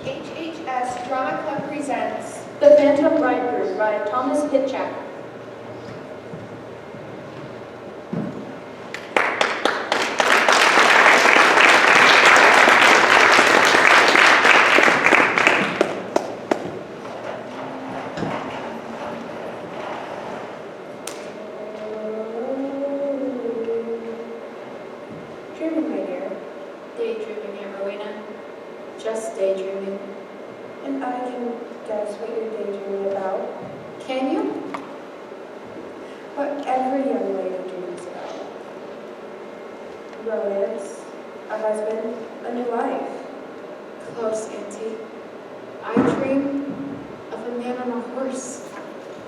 HHS Drama Club presents The Phantom Bridegroom by Thomas Hischak. Dreaming, my dear, Daydreaming, Aunt Rowena. Just daydreaming. and I can guess what you're daydreaming about. Can you? What every young lady dreams about. Romance, a husband, a new life. Close, Auntie. I dream of a man on a horse.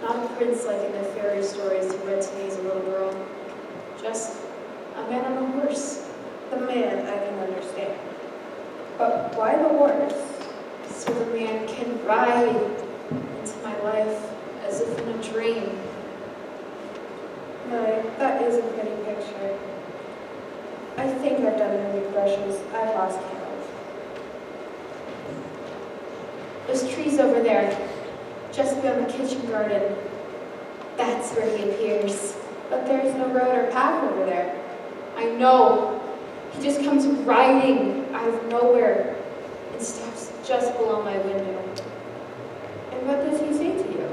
Not a prince like in the fairy stories you read to me as a little girl. Just a man on a horse. The man I can understand. But why the horse? So the man can ride into my life as if in a dream. My, that is a pretty picture. I think I've done the refreshes. I've lost count. Those trees over there, just beyond the kitchen garden. That's where he appears. But there's no road or path over there. I know. He just comes riding out of nowhere and stops just below my window. And what does he say to you?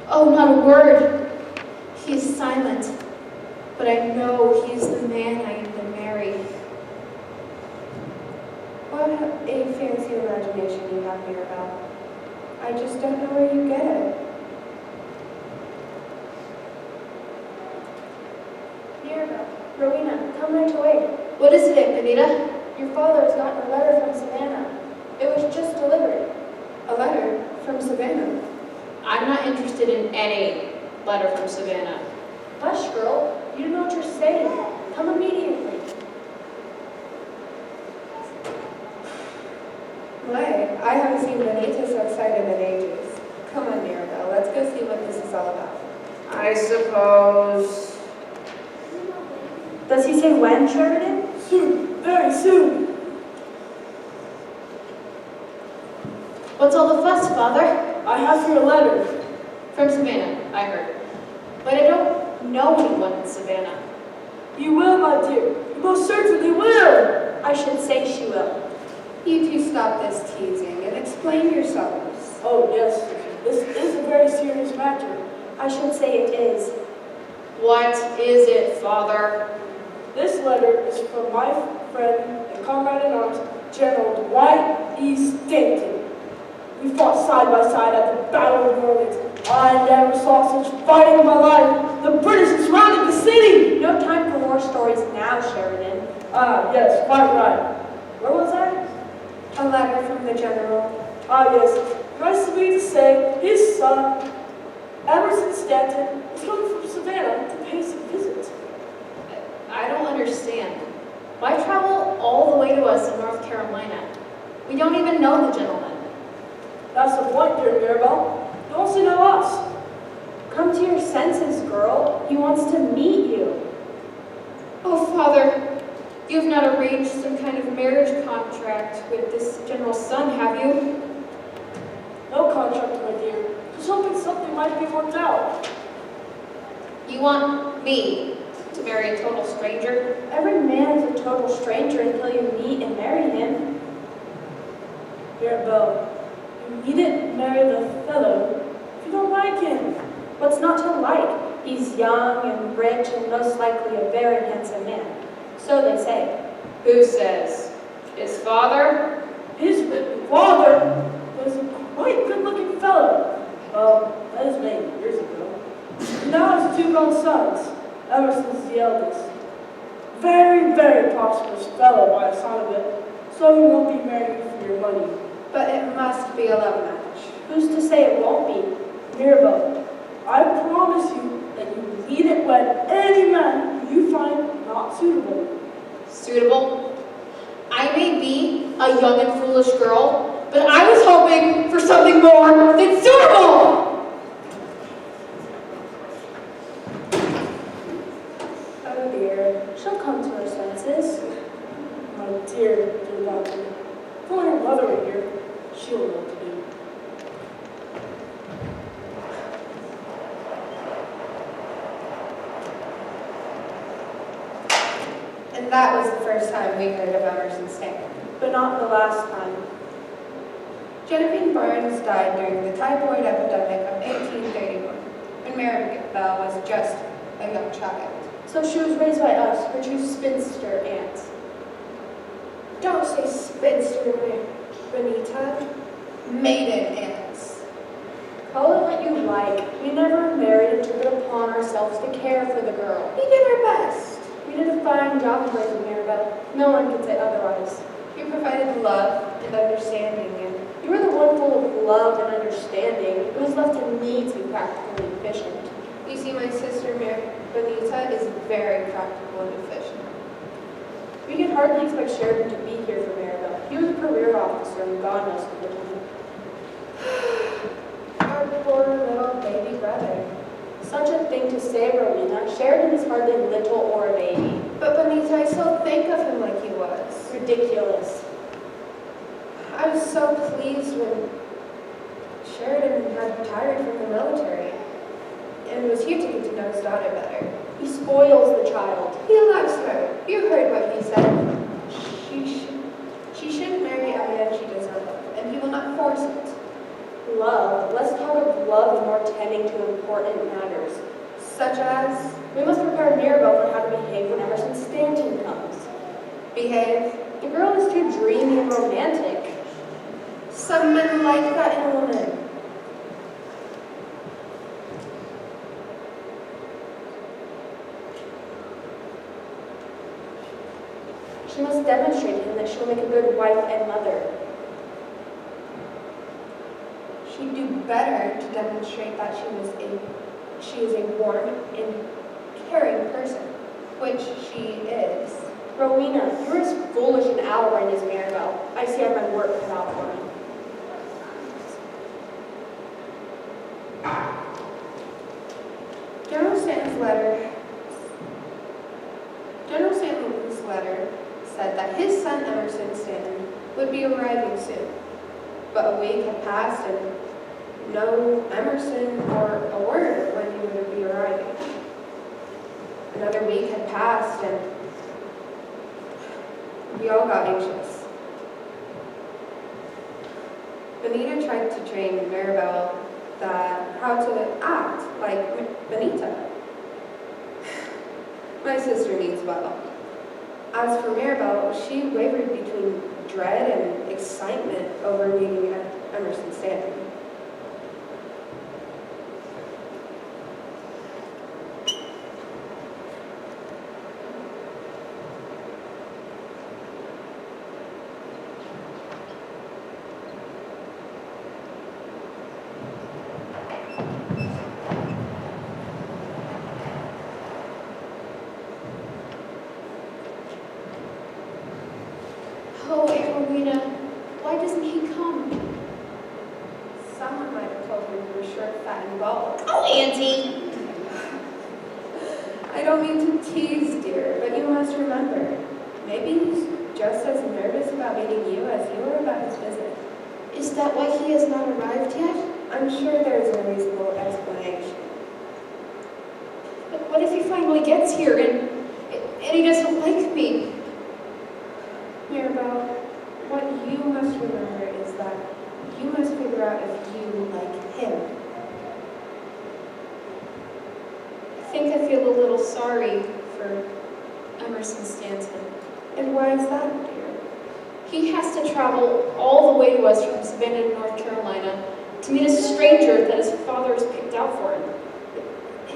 Oh, not a word. He is silent, but I know he's the man I am to marry. What a fancy imagination you have, Mirabelle. I just don't know where you get it. Mirabelle, Rowena, come right away. What is it, Aunt Benita? Your father has gotten a letter from Savannah. It was just delivered. A letter from Savannah. I'm not interested in any letter from Savannah. Hush, girl. You don't know what you're saying. Come immediately. My, I haven't seen Benita so excited in ages. Come on, Mirabelle, let's go see what this is all about. I suppose. Does he say when, Sheridan? Soon, very soon. What's all the fuss, Father? I have your letter. From Savannah, I heard. But I don't know anyone in Savannah. You will, my dear. You most certainly will. I should say she will. You two stop this teasing and explain yourselves. Oh, yes. This is a very serious matter. I should say it is. What is it, Father? This letter is from my friend and comrade in arms, General Dwight E. Stanton. We fought side by side at the Battle of New Orleans. I never saw such fighting in my life. The British surrounded the city. No time for war stories now, Sheridan. Ah, yes, quite right. Where was I? A letter from the general. Ah, yes. Nice of me to say, his son, Emerson Stanton, is coming from Savannah to pay some visit. I don't understand. Why travel all the way to us in North Carolina? We don't even know the gentleman. That's the point, dear Mirabelle. You also know us. Come to your senses, girl. He wants to meet you. Oh, Father, you have not arranged some kind of marriage contract with this general's son, have you? No contract, my dear. Just hoping something might be worked out. You want me to marry a total stranger? Every man is a total stranger until you meet and marry him. Mirabelle, you needn't marry the fellow if you don't like him. What's not to like? He's young and rich and most likely a very handsome man. So they say. Who says? His father? His father was a quite good-looking fellow. Well, that is many years ago. Now has two grown sons. Emerson's the eldest. Very, very prosperous fellow by the sound of it. So he won't be marrying you for your money. But it must be a love match. Who's to say it won't be? Mirabelle, I promise you that you will lead it wed any man who you find not suitable. Suitable? I may be a young and foolish girl, but I was hoping for something more than suitable! do. And that was the first time we heard of Emerson Stanton. But not the last time. Genevieve Barnes died during the typhoid epidemic of 1831, when Maribel was just a young child. So she was raised by us, her two spinster aunts. Don't say spinster, Benita. Maiden aunts. Call it what you like. We never married and took it upon ourselves to care for the girl. We did our best. We did a fine job of raising Maribel. No one can say otherwise. You provided love and understanding, and You were the one full of love and understanding. It was left to me to be practically efficient. you see, my sister Benita is very practical and efficient. We could hardly expect Sheridan to be here for Maribel. He was a career officer and God knows what the time. Our poor little baby brother. Such a thing to say, Rowena. Sheridan is hardly little or a baby. But Benita, I still think of him like he was. Ridiculous. I was so pleased when Sheridan had retired from the military and was here to get to know his daughter better. He spoils the child. He loves her. You heard what he said. She shouldn't marry a man she does not love, and he will not force it. Love. Let's talk of love and more tending to important matters. Such as We must prepare Maribel for how to behave when Emerson Stanton comes. behave. The girl is too dreamy and romantic. Some men like that in a woman. She must demonstrate to him that she will make a good wife and mother. She'd do better to demonstrate that she is a warm and caring person, which she is. Rowena, you're as foolish and out-of-line as Maribel. I see I have my work cut out for me. General Stanton's letter said that his son Emerson Stanton would be arriving soon. But a week had passed and no Emerson or a word of when he would be arriving. Another week had passed and we all got anxious. Benita tried to train Maribel how to act like Benita. My sister means well. As for Maribel, she wavered between dread and excitement over meeting Emerson Stanton. Oh, Rowena, why doesn't he come? Someone might have told her you were short, fat, and bald. Oh, Auntie! I don't mean to tease, dear, but you must remember, maybe he's just as nervous about meeting you as you are about his visit. Is that why he has not arrived yet? I'm sure there is a reasonable explanation. But what if he finally gets here and he doesn't like me? Maribel, what you must remember is that you must figure out if you like him. I think I feel a little sorry for Emerson Stanton. And why is that, dear? He has to travel all the way to us from Savannah, North Carolina, to meet a stranger that his father has picked out for him.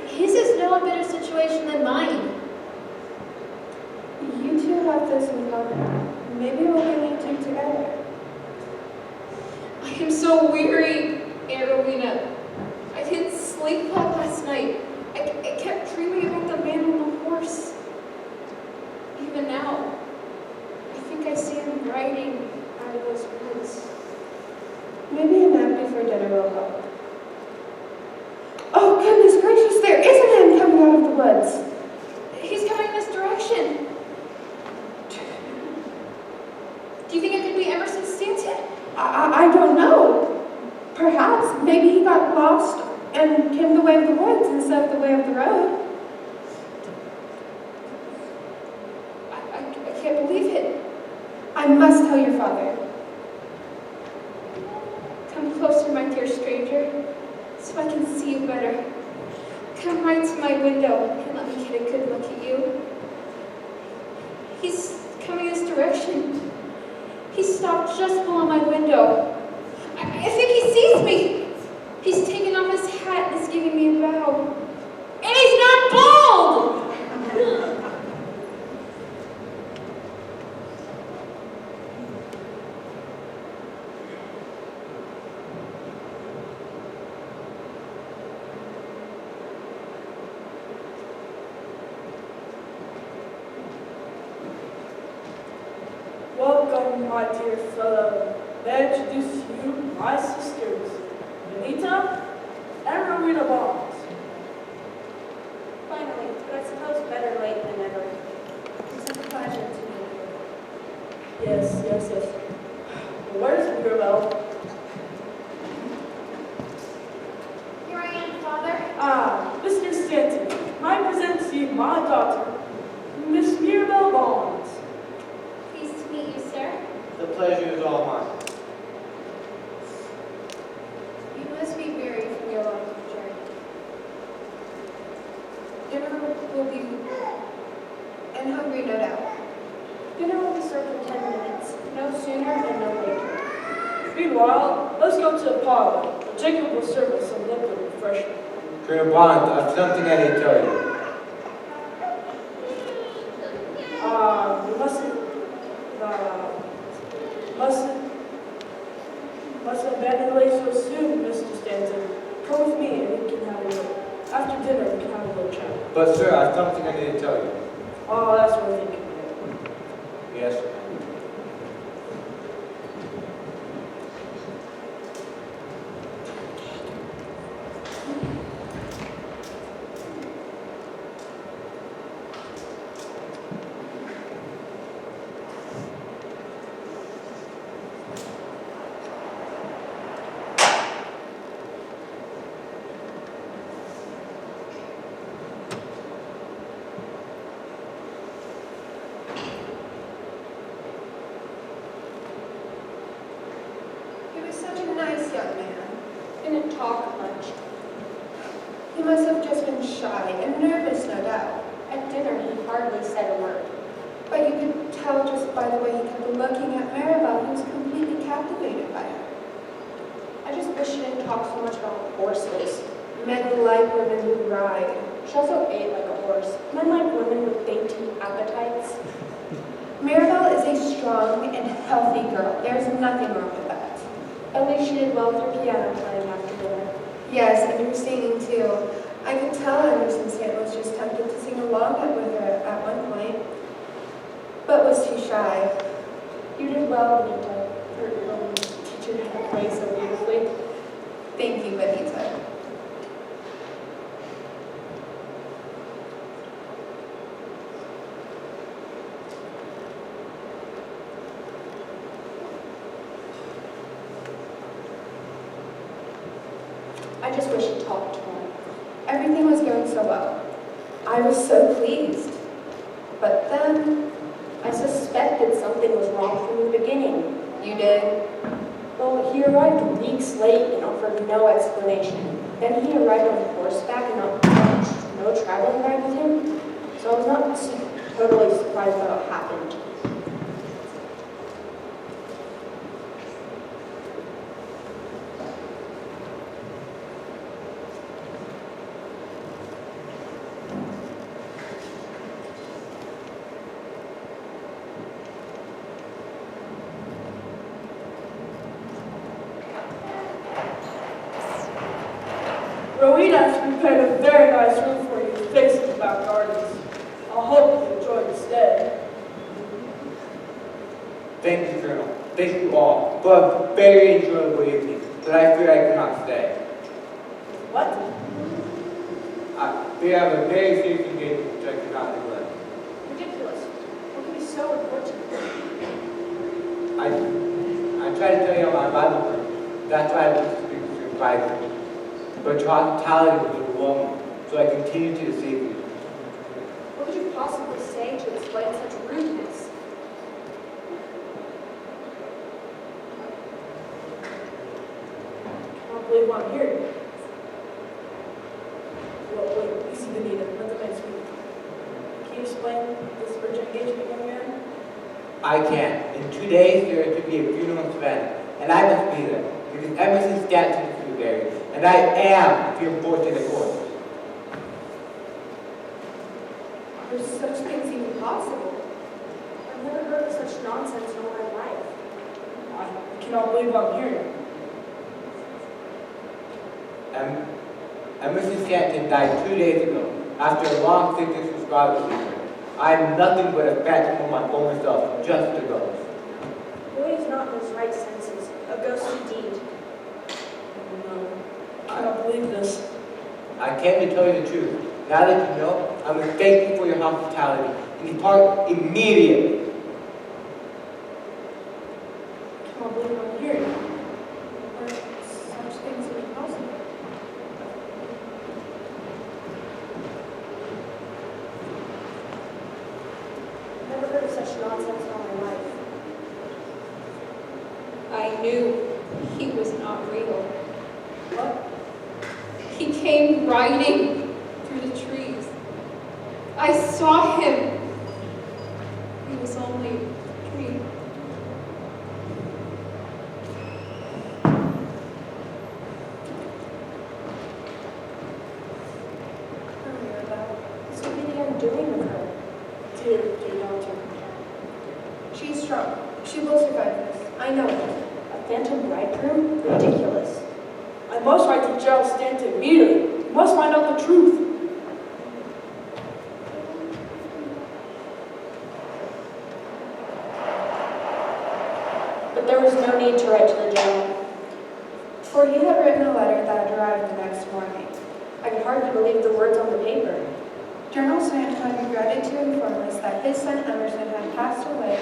His is no better situation than mine. You two have this in common. Maybe we'll bring you two together. I am so weary, Aunt Rowena. I didn't sleep well last night. I kept dreaming about the man on the horse. Even now, I think I see him riding out of those woods. Maybe a nap before dinner will help. Oh, goodness gracious, there is a man coming out of the woods. He's coming this direction. Do you think it could be Emerson Stanton? I don't know. perhaps, maybe he got lost and came the way of the woods instead of the way of the road. I can't believe it. I must tell your father. Come closer, my dear stranger, so I can see you better. Come right to my window and let me get a good look at you. He's coming this direction. He stopped just below my window. I think he sees me. He's taken off his hat and is giving me a bow. And he's not bald! Welcome, my dear fellow. May I introduce you, my sisters, Benita and Rowena Bonds. Finally, but I suppose better late than never. It's such a pleasure to meet you. Yes. Well, where's Mirabelle? Here I am, Father. Ah, Mr. Stanton, I present to you my daughter, Miss Mirabelle Bonds. Pleased to meet you, sir. The pleasure is all mine. You must be weary from your long journey. Dinner will be, and hungry, no doubt. Dinner will be served in 10 minutes. No sooner and no later. Meanwhile, let's go to the parlor. Jacob will serve us some liquid refreshment. Colonel Bond, I've something I need to tell you. You mustn't abandon the lake so soon, Mr. Stanton. Come with me and we can have a little. After dinner, we can have a little chat. But sir, I've something I need to tell you. Oh, that's what I think of it. Yes, sir. He was such a nice young man. Didn't talk much. He must have just been shy and nervous, no doubt. At dinner, he hardly said a word. But you could tell just by the way he kept looking at Maribel, he was completely captivated by her. I just wish she didn't talk so much about horses. Men like women who ride. She also ate like a horse. Men like women with dainty appetites. Maribel is a strong and healthy girl. There's nothing wrong with that. At least she did well with her piano playing after dinner. Yes, and her singing too. I could tell Emerson Stanton was just tempted to sing along with her at one point, but was too shy. You did well, Benita. Your teacher had to play so beautifully. Thank you, Benita. I just wish she talked more. Everything was going so well. I was so pleased. But then, I suspected something was wrong from the beginning. you did. Well, he arrived weeks late and offered no explanation. Then he arrived on horseback and no traveling ride with him. So I was not totally surprised by what happened. Rowena has prepared a very nice room for you facing the back gardens. I hope you enjoy the stay. Thank you, Colonel. Thank you all for a very enjoyable evening, but I fear I cannot stay. What? We have a very serious engagement which I cannot neglect. Ridiculous. What could be so important? I tried to tell you on my Bible verse. That's why I was speaking to you. surprising, but your hospitality was overwhelming, so I continued to deceive you. What could you possibly say to explain such rudeness? I can't believe I'm here. Well, wait, easy, Benita. Let the man speak. Can you explain this urgent engagement, young man? I can. In 2 days, there is to be a funeral in Savannah, and I must be there, because Emerson's statue is to be buried, and I am to report to the court. Are such things even possible? I've never heard of such nonsense in all my life. I cannot believe I'm here. Emerson Stanton died 2 days ago, after a long sickness with scarlet fever. I am nothing but a phantom of my former self, just a ghost. The boy is not in his right senses, a ghost indeed. No, I cannot believe this. I came to tell you the truth. Now that you know, I must thank you for your hospitality and depart immediately. I cannot believe I'm here. Are such things even possible? Never heard of such nonsense in all my life. I knew he was not real. What? He came riding through the trees. I saw him. He was only a dream. What could be undoing of her? Dear doctor. She's strong. She will survive this. I know it. A phantom bridegroom? Ridiculous. I must write to Gerald Stanton immediately. You must find out the truth. But there was no need to write to the general. For he had written a letter that arrived the next morning. I could hardly believe the words on the paper. General Stanton had regretted to inform us that his son Emerson had passed away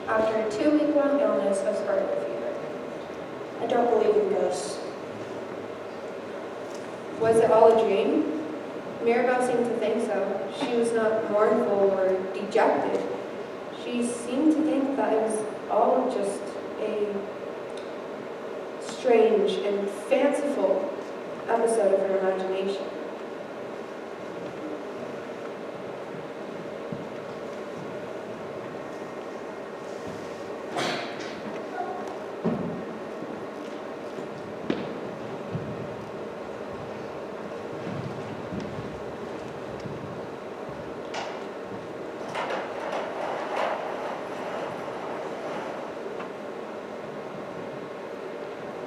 after a 2-week-long illness of scarlet fever. I don't believe in ghosts. Was it all a dream? Mirabelle seemed to think so. She was not mournful or dejected. She seemed to think that it was all just a strange and fanciful episode of her imagination.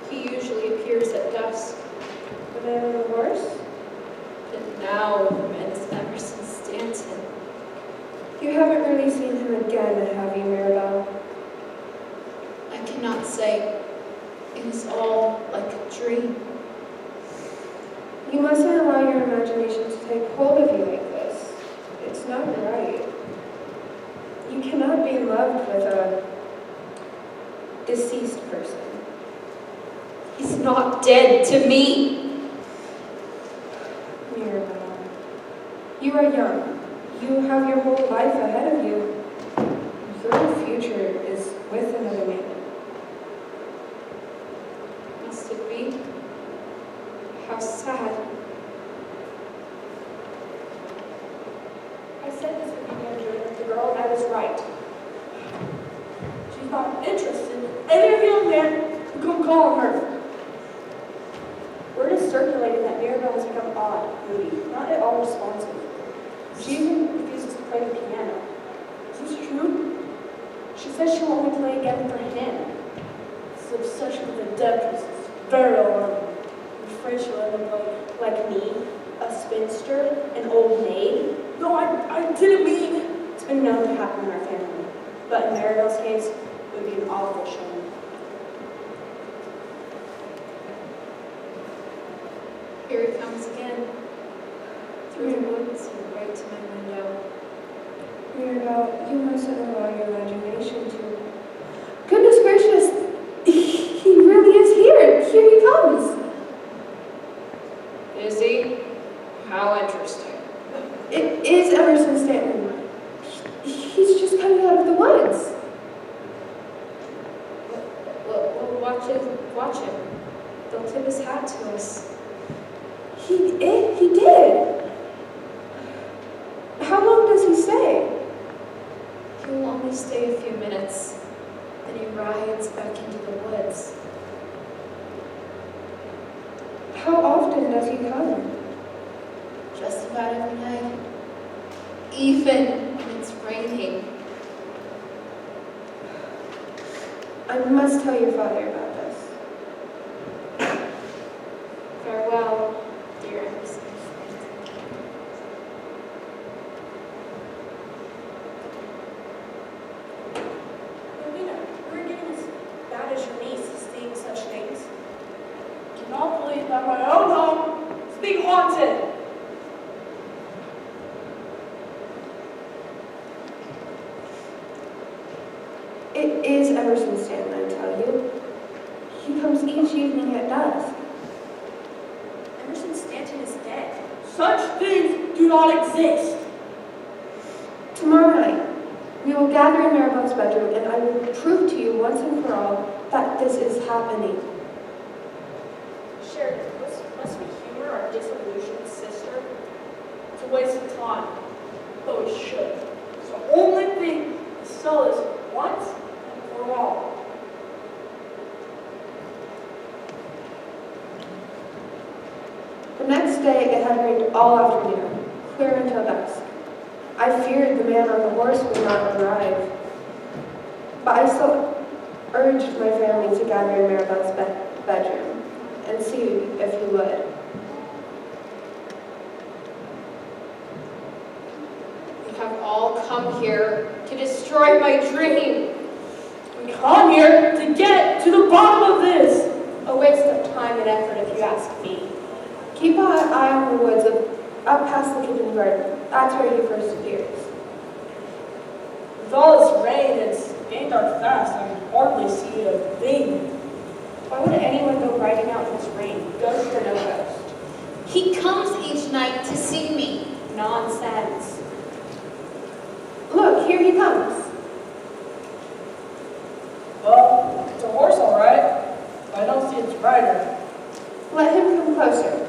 He usually appears at dusk, The man on the horse? and now the man is Emerson Stanton. You haven't really seen him again, have you, Mirabelle? I cannot say. It is all like a dream. You mustn't allow your imagination to take hold of you like this. It's not right. You cannot be in love with a deceased person. He's not dead to me. Mirabelle, you are young. You have your whole life ahead of you. Your future is with another man. Must it be? How sad. I said this would be the undoing of the girl, and I was right. She's not interested in any of the young men who come calling her. Word is circulating that Mirabelle has become odd, moody, not at all responsive. She even refuses to play the piano. Is this true? She says she'll only play again for him. This obsession with the dead is very alarming. I'm afraid she'll end up Like me, a spinster, an old maid. No, I didn't mean. It's been known to happen in our family. But in Mirabelle's case, it would be an awful shame. Here he comes again. Through the woods and right to my window. Mirabelle, you mustn't allow your imagination to... Goodness gracious! He really is here! Here he comes! How interesting. It is Emerson Stanton. He's just coming out of the woods. Well, watch him. They'll tip his hat to us. He did. How long does he stay? He will only stay a few minutes, then he rides back into the woods. How often does he come? Just about every night. Even when it's raining. I must tell your father about this. Farewell, dear Emerson. We're getting as bad as your niece seeing such things. Cannot believe that my own home is being haunted. It is Emerson Stanton, I tell you. He comes each evening at dusk. Emerson Stanton is dead. Such things do not exist. Tomorrow night, we will gather in Maribel's bedroom, and I will prove to you once and for all that this is happening. Sure, must we humor our disillusioned sister? It's a waste of time, but we should. It's the only thing to sell us once and for all. The next day, it had rained all afternoon, clear until dusk. I feared the man on the horse would not arrive, but I still urged my family to gather in Maribel's bedroom and see if he would. You have all come here to destroy my dream. We come here to get to the bottom of this. A waste of time and effort if you ask me. Keep an eye on the woods up past the kitchen garden. That's where he first appears. With all this rain, it's gained our fast. I can hardly see a thing. Why would anyone go riding out in this rain, ghost or no ghost? He comes each night to see me. Nonsense. Look, here he comes. Well, it's a horse, all right. I don't see its rider. Let him come closer.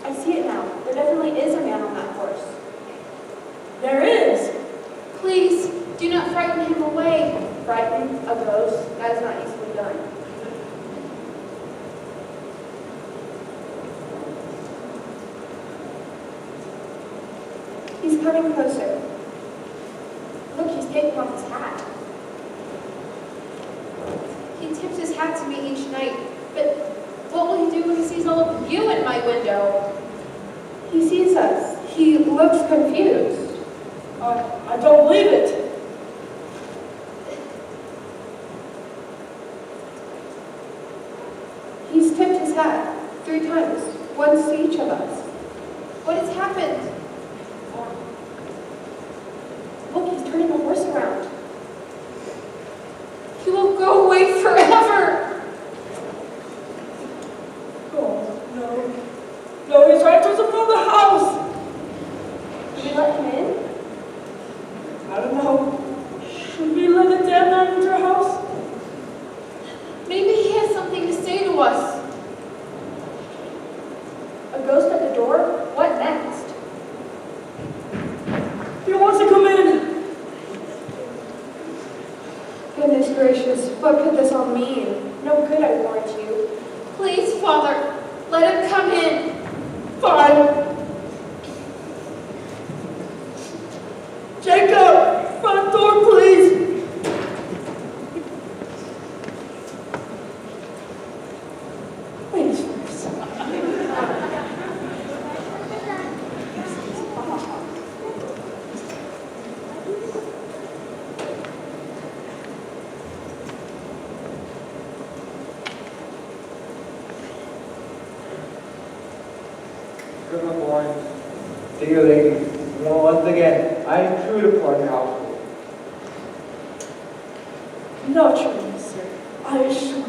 I see it now. There definitely is a man on that horse. There is. Please, do not frighten him away. Frightened, a ghost, that is not easily done. He's coming closer. Look, he's taking off his hat. He tips his hat to me each night, but what will he do when he sees all of you in my window? He sees us. He looks confused. I don't believe it. He's tipped his hat 3 times, once to each of us. What has happened? Look, he's turning the horse around. He will go away forever. Oh, no. No, he's right towards the front of the house. Did we let him in? I don't know. Should we let the dead man into our house? Maybe he has something to say to us. A ghost at the door? What next? He wants to come in. Goodness gracious, what could this all mean? No good, I warrant you. Please, Father, let him come in. Fine. Jacob, front door, please. Ladies first. Good morning, dear ladies. Once again, I intrude upon your household. No trouble, sir. I assure you.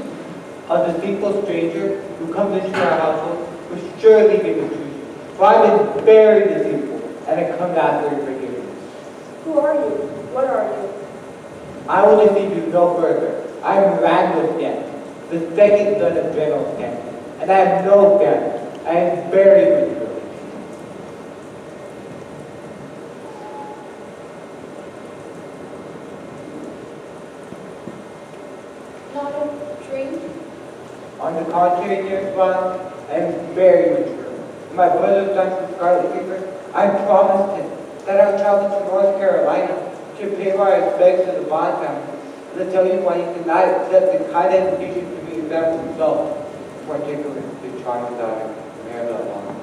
A deceitful stranger who comes into our household will surely be intrusive. For I've been very deceitful, and I come after your forgiveness. Who are you? What are you? I will deceive you no further. I am Randall Stanton, the second son of General Stanton, and I have no family. I am very mature. Not a dream? On the contrary, dear Swan, I am very mature. When my brother died from scarlet fever, I promised him that I would travel to North Carolina to pay my respects to the Bond family. And to tell you why he did not accept the kind invitation to meet them himself, particularly to Charlie's daughter, Maribel Bond.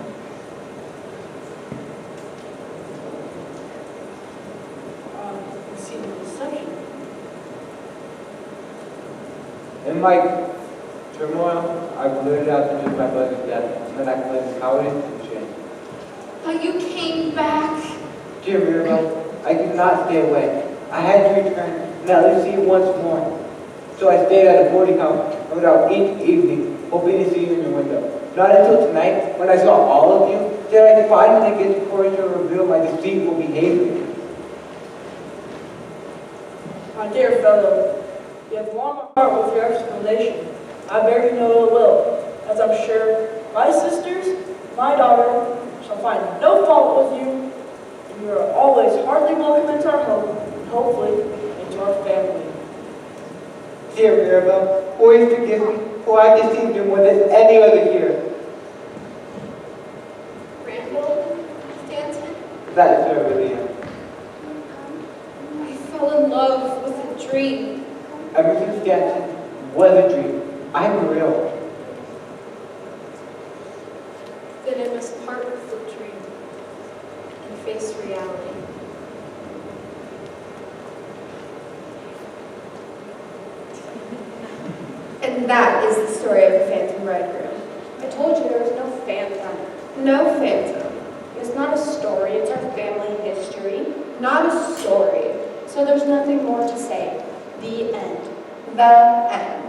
I see the deception. In my turmoil, I blurted out the news of my brother's death, and then I claimed cowardice and shame. But you came back. Dear Mirabel, I could not stay away. I had to return and at least see you once more. So I stayed at a boarding house and went out each evening, hoping to see you in your window. Not until tonight, when I saw all of you, did I finally get the courage to reveal my deceitful behavior. My dear fellow, you have warmed my heart with your explanation. I bear you no ill will, as I'm sure my sisters, my daughter, shall find no fault with you, and you are always heartily welcome into our home, and hopefully into our family. Dear Mirabel, always forgive me, for I deceived you more than any other here. Randall Stanton? That is so really am. I fell in love with a dream. Emerson Stanton was a dream. I'm real. Then I must part with the dream and face reality. And that is the story of the Phantom Bridegroom. I told you there was no phantom. No phantom, It's not a story, it's our family history. not a story, So there's nothing more to say. The end. the end.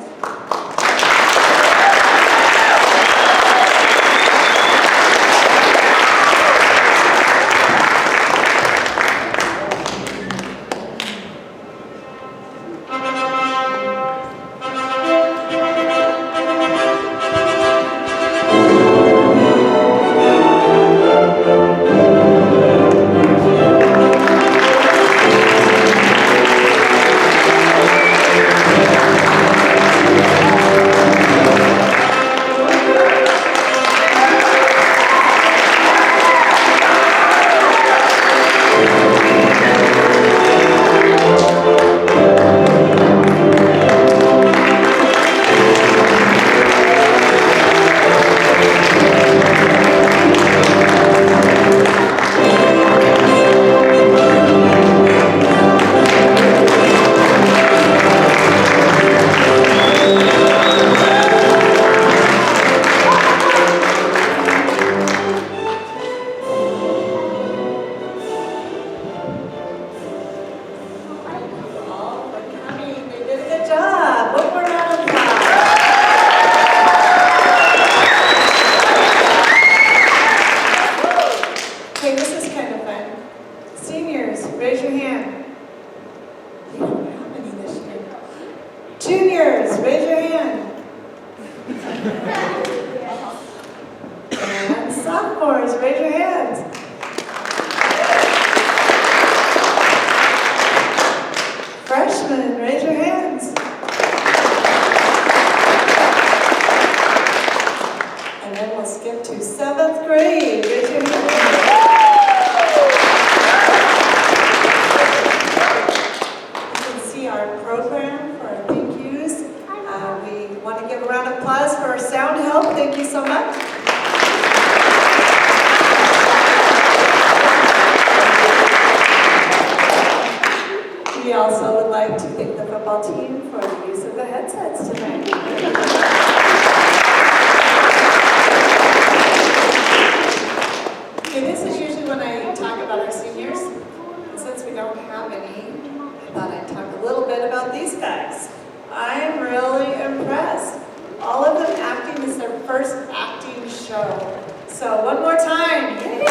We also would like to thank the football team for the use of the headsets tonight. Okay, this is usually when I talk about our seniors. And since we don't have any, I thought I'd talk a little bit about these guys. I am really impressed. All of them acting is their first acting show. show. So one more time. Yay!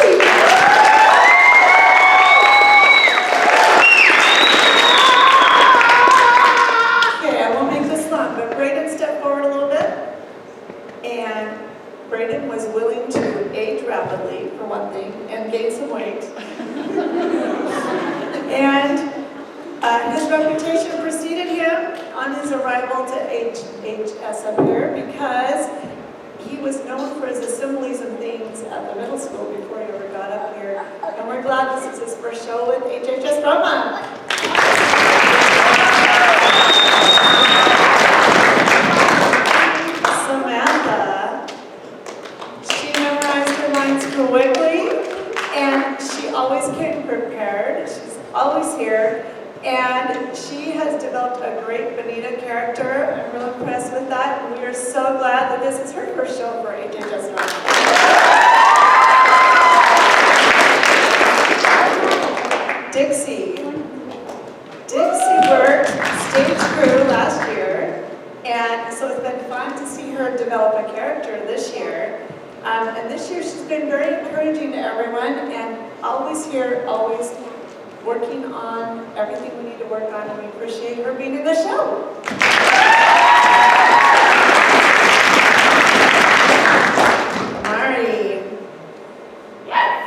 Okay, I won't make this long, but Braden stepped forward a little bit. And Braden was willing to age rapidly, for one thing, and gain some weight. And his reputation preceded him on his arrival to HHS up here because he was known for his assemblies and things at the middle school before he ever got up here. And we're glad this is his first show with HHS Drama. Samantha, she memorized her lines quickly, and she always came prepared. She's always here, and she has developed a great Benita character. I'm real impressed with that, and we are so glad that this is her first show for HHS Drama. Dixie worked stage crew last year, and so it's been fun to see her develop a character this year. And this year she's been very encouraging to everyone and always here, always working on everything we need to work on, and we appreciate her being in the show. Mari,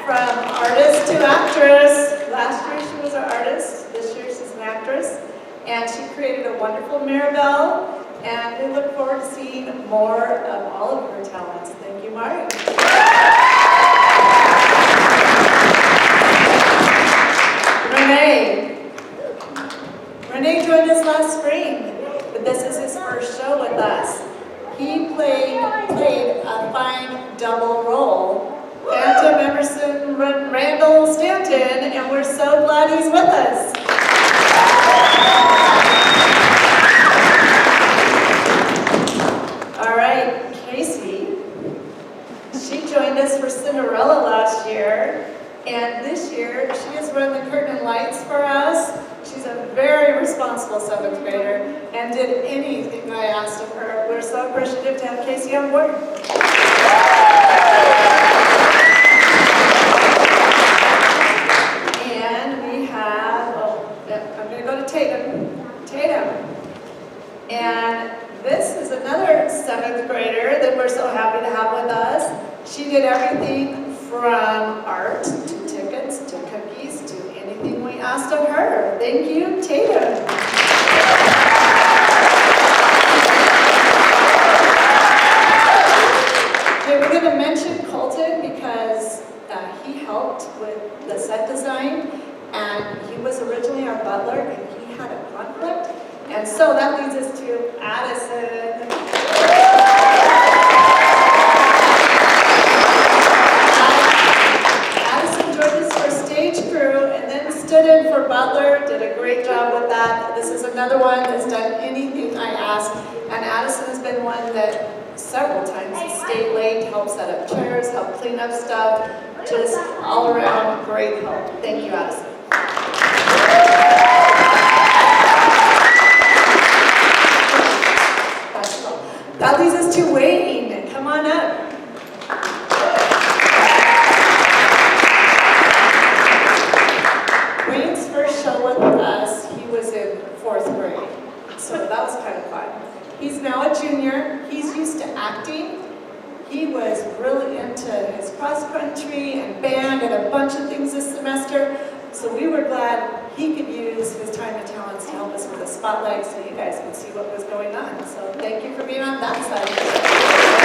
from artist to actress. Last year she was an artist, this year she's an actress, and she created a wonderful Mirabelle, and we look forward to seeing more of all of her talents. Thank you, Mari. Renee joined us last spring, but this is his first show with us. He played a fine double role. Phantom Emerson Randall Stanton, and we're so glad he's with us. All right, Casey. She joined us for Cinderella last year, and this year she has run the curtain and lights for us. She's a very responsible 7th grader and did anything I asked of her. We're so appreciative to have Casey on board. And we have, I'm going to go to Tatum. And this is another 7th grader that we're so happy to have with us. She did everything from art to tickets to cookies to anything we asked of her. Thank you, Tatum. Okay, we're going to mention Colton because he helped with the set design, and he was originally our butler, and he had a conflict. And so that leads us to Addison. Addison joined us for stage crew and then stood in for butler, did a great job with that. This is another one that's done anything I asked, and Addison has been one that several times has stayed late, helped set up chairs, helped clean up stuff, just all around great help. Thank you, Addison. That leads us to Wayne. Come on up. Wayne's first show with us, he was in 4th grade. So that was kind of fun. He's now a junior. He's used to acting. He was really into his cross country and band and a bunch of things this semester. So we were glad he could use his time and talents to help us with the spotlight so you guys could see what was going on. So thank you for being on that side.